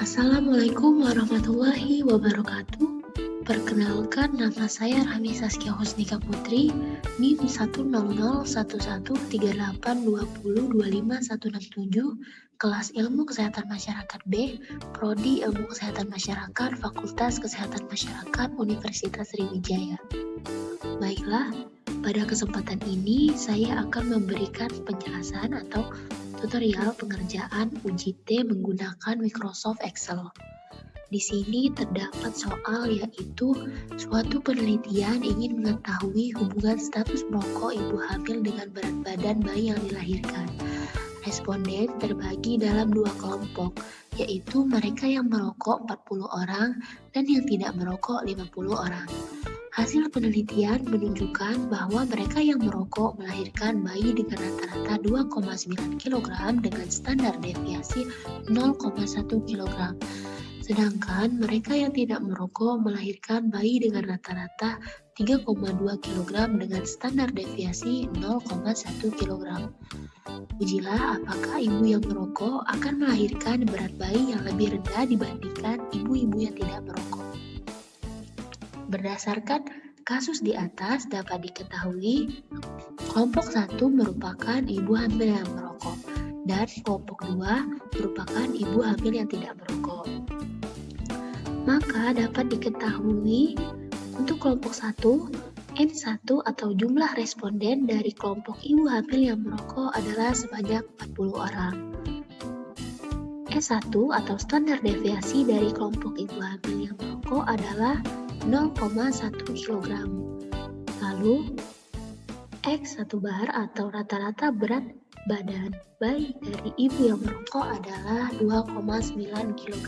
Assalamualaikum warahmatullahi wabarakatuh. Perkenalkan, nama saya Rahmi Saskia Husnika Putri, NIM 1001138202517, kelas Ilmu Kesehatan Masyarakat B, Prodi Ilmu Kesehatan Masyarakat, Fakultas Kesehatan Masyarakat, Universitas Sriwijaya. Baiklah, pada kesempatan ini saya akan memberikan penjelasan atau tutorial pengerjaan uji T menggunakan Microsoft Excel. Di sini terdapat soal yaitu suatu penelitian ingin mengetahui hubungan status merokok ibu hamil dengan berat badan bayi yang dilahirkan. Responden terbagi dalam dua kelompok, yaitu mereka yang merokok 40 orang dan yang tidak merokok 50 orang. Hasil penelitian menunjukkan bahwa mereka yang merokok melahirkan bayi dengan rata-rata 2,9 kg dengan standar deviasi 0,1 kg. Sedangkan mereka yang tidak merokok melahirkan bayi dengan rata-rata 3,2 kg dengan standar deviasi 0,1 kg. Ujilah apakah ibu yang merokok akan melahirkan berat bayi yang lebih rendah dibandingkan ibu-ibu yang tidak merokok. Berdasarkan kasus di atas dapat diketahui kelompok 1 merupakan ibu hamil yang merokok dan kelompok 2 merupakan ibu hamil yang tidak merokok. Maka dapat diketahui untuk kelompok 1, N1 atau jumlah responden dari kelompok ibu hamil yang merokok adalah sebanyak 40 orang. S1 atau standar deviasi dari kelompok ibu hamil yang merokok adalah 0,1 kg. Lalu, X1 bar atau rata-rata berat badan bayi dari ibu yang merokok adalah 2,9 kg.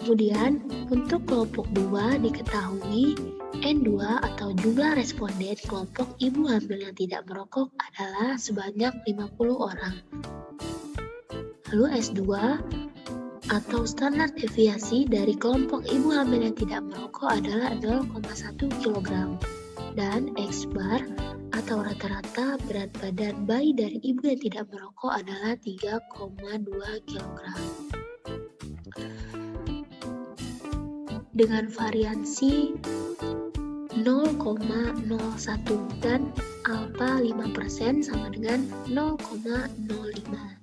Kemudian, untuk kelompok 2 diketahui N2 atau jumlah responden kelompok ibu hamil yang tidak merokok adalah sebanyak 50 orang. Lalu S2 atau standar deviasi dari kelompok ibu hamil yang tidak merokok adalah 0,1 kg. Dan X bar atau rata-rata berat badan bayi dari ibu yang tidak merokok adalah 3,2 kg. Dengan variansi 0,01 dan alfa 5% sama dengan 0,05.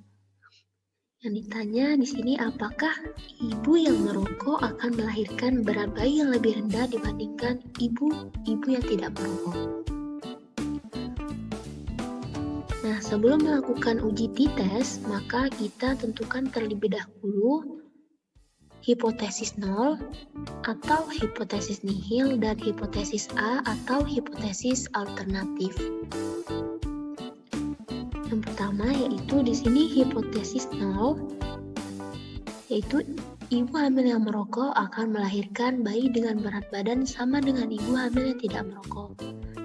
Yang ditanya di sini apakah ibu yang merokok akan melahirkan berat bayi yang lebih rendah dibandingkan ibu yang tidak merokok. Nah, sebelum melakukan uji t-test, maka kita tentukan terlebih dahulu hipotesis 0 atau hipotesis nihil dan hipotesis A atau hipotesis alternatif. Yang pertama yaitu di sini hipotesis 0, yaitu ibu hamil yang merokok akan melahirkan bayi dengan berat badan sama dengan ibu hamil yang tidak merokok.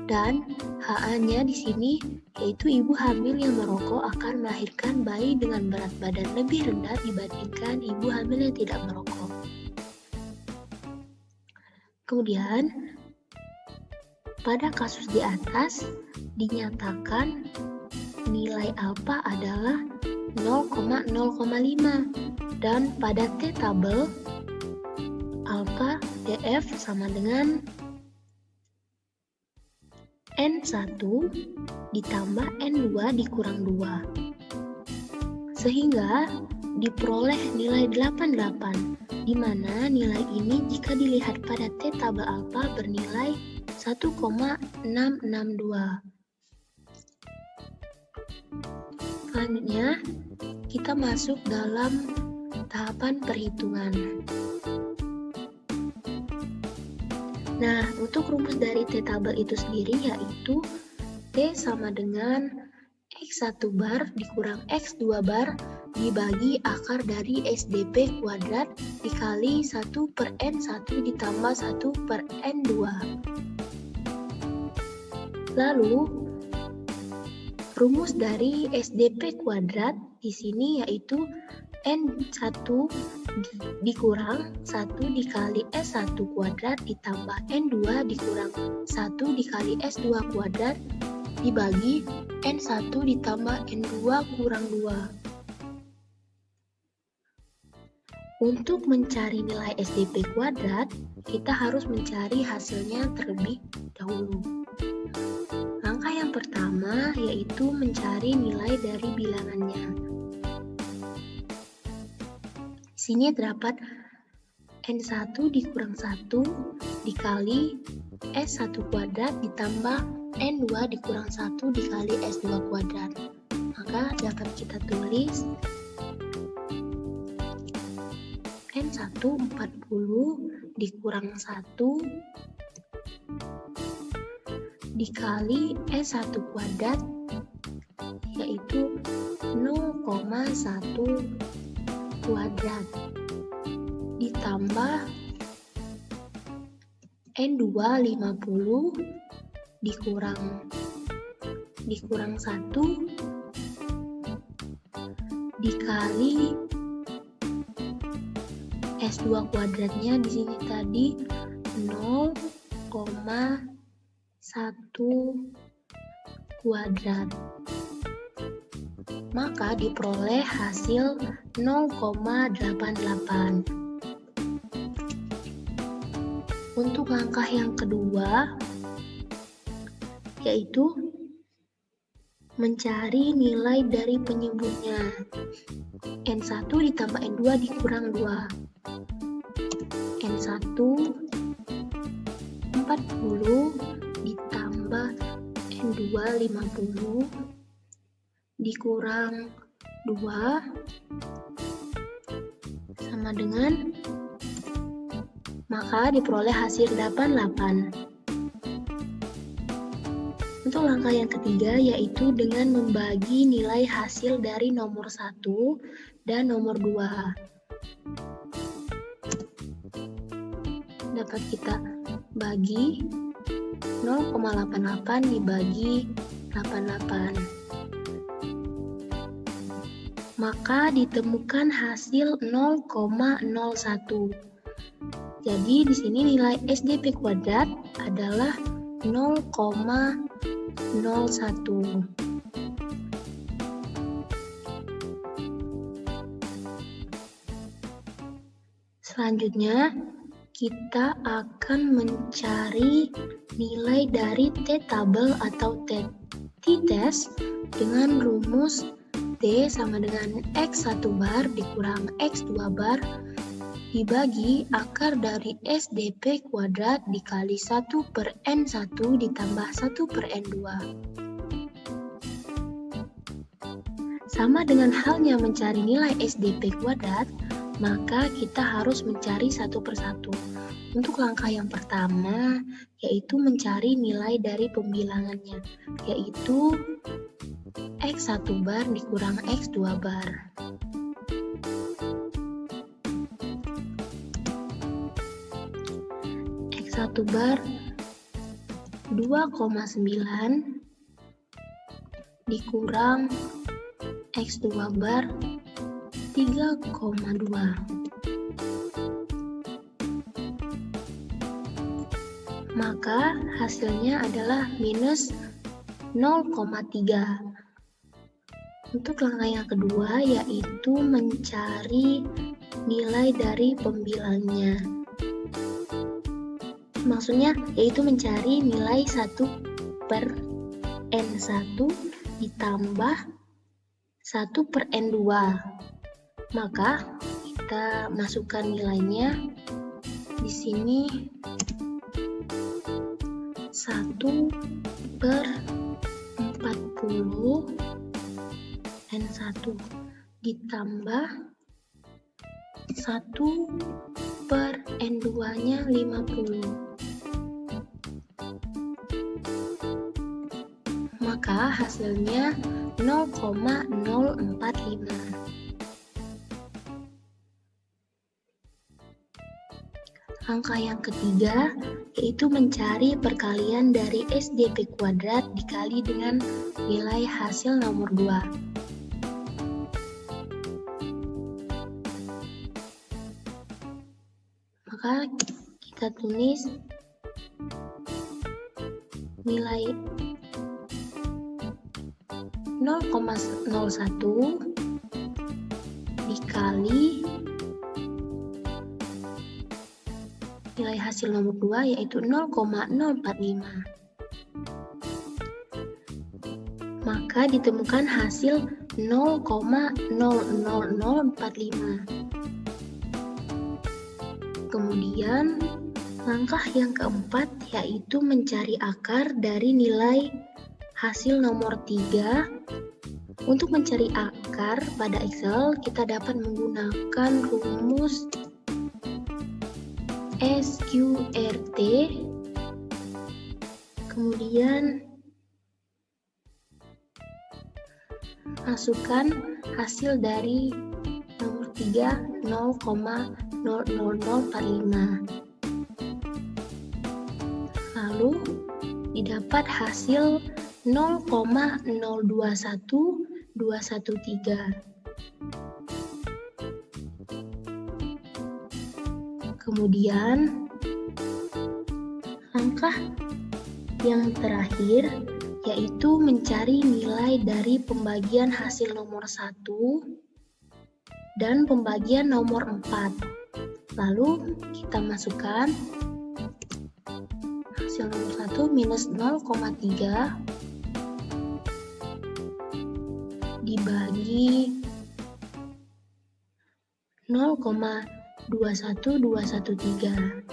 Dan HA-nya di sini yaitu ibu hamil yang merokok akan melahirkan bayi dengan berat badan lebih rendah dibandingkan ibu hamil yang tidak merokok. Kemudian pada kasus di atas dinyatakan nilai alfa adalah 0,05 dan pada T-tabel alfa DF sama dengan N1 ditambah N2 dikurang 2 sehingga diperoleh nilai 88, di mana nilai ini jika dilihat pada T-tabel alfa bernilai 1,662. Selanjutnya, kita masuk dalam tahapan perhitungan. Nah, untuk rumus dari T-tabel itu sendiri yaitu T sama dengan X1 bar dikurang X2 bar dibagi akar dari SDP kuadrat dikali 1 per N1 ditambah 1 per N2. Lalu, rumus dari SDP kuadrat di sini yaitu N1 dikurang 1 dikali S1 kuadrat ditambah N2 dikurang 1 dikali S2 kuadrat dibagi N1 ditambah N2 kurang 2. Untuk mencari nilai SDP kuadrat, kita harus mencari hasilnya terlebih dahulu. Langkah yang pertama yaitu mencari nilai dari bilangannya. Di sini terdapat N1 dikurang 1 dikali S1 kuadrat ditambah N2 dikurang 1 dikali S2 kuadrat. Maka dapat kita tulis N1 40 dikurang 1 dikali S1 kuadrat yaitu 0,1 kuadrat ditambah N2 50 dikurang 1 dikali S2 kuadratnya di sini tadi 0,1 kuadrat. Maka diperoleh hasil 0,88. Untuk langkah yang kedua yaitu mencari nilai dari penyebutnya. N1 ditambah N2 dikurang 2. N1 40 ditambah N2 50 dikurang 2 sama dengan, maka diperoleh hasil 88. Untuk langkah yang ketiga yaitu dengan membagi nilai hasil dari nomor 1 dan nomor 2. Dapat kita bagi 0,88 dibagi 88. Maka ditemukan hasil 0,01. Jadi di sini nilai SDP kuadrat adalah 0,01. Selanjutnya kita akan mencari nilai dari T-tabel atau T-test dengan rumus T sama dengan X1 bar dikurang X2 bar dibagi akar dari SDP kuadrat dikali 1 per N1 ditambah 1 per N2. Sama dengan halnya mencari nilai SDP kuadrat, maka kita harus mencari satu persatu. Untuk langkah yang pertama, yaitu mencari nilai dari pembilangannya, yaitu X1 bar dikurang X2 bar. X1 bar 2,9 dikurang X2 bar 3,2. Maka hasilnya adalah minus 0,3. Untuk langkah yang kedua yaitu mencari nilai dari pembilangnya. Maksudnya yaitu mencari nilai 1 per N1 ditambah 1 per N2. Maka kita masukkan nilainya di sini 1 per 40 N1 ditambah 1 per N2-nya 50. Maka hasilnya 0,045. Langkah yang ketiga yaitu mencari perkalian dari SDP kuadrat dikali dengan nilai hasil nomor 2. Maka kita tulis nilai 0,01 dikali nilai hasil nomor 2 yaitu 0,045. Maka ditemukan hasil 0,00045. Kemudian langkah yang keempat yaitu mencari akar dari nilai hasil nomor 3. Untuk mencari akar pada Excel, kita dapat menggunakan rumus SQRT. Kemudian masukkan hasil dari nomor 3 0,00045. Lalu didapat hasil 0,021213. Kemudian langkah yang terakhir yaitu mencari nilai dari pembagian hasil nomor 1 dan pembagian nomor 4. Lalu kita masukkan hasil nomor 1 minus 0,3 dibagi 0,21213.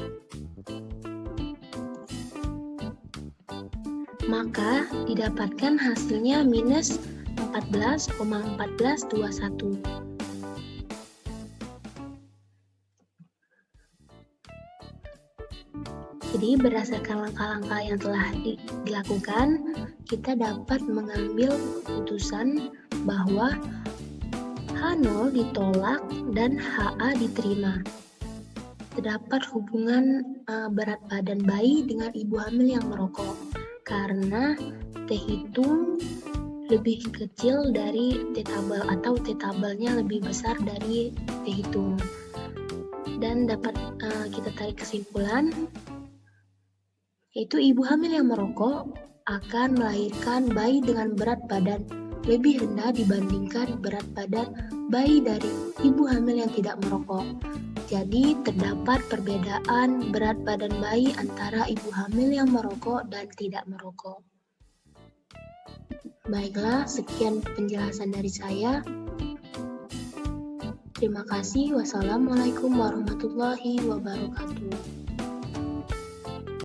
Maka didapatkan hasilnya minus 14,1421. Jadi berdasarkan langkah-langkah yang telah dilakukan, kita dapat mengambil keputusan bahwa H0 ditolak dan HA diterima. Terdapat hubungan berat badan bayi dengan ibu hamil yang merokok karena T hitung lebih kecil dari T tabel atau T tabelnya lebih besar dari T hitung. Dan dapat kita tarik kesimpulan yaitu ibu hamil yang merokok akan melahirkan bayi dengan berat badan lebih rendah dibandingkan berat badan bayi dari ibu hamil yang tidak merokok. Jadi terdapat perbedaan berat badan bayi antara ibu hamil yang merokok dan tidak merokok. Baiklah, sekian penjelasan dari saya. Terima kasih. Wassalamualaikum warahmatullahi wabarakatuh.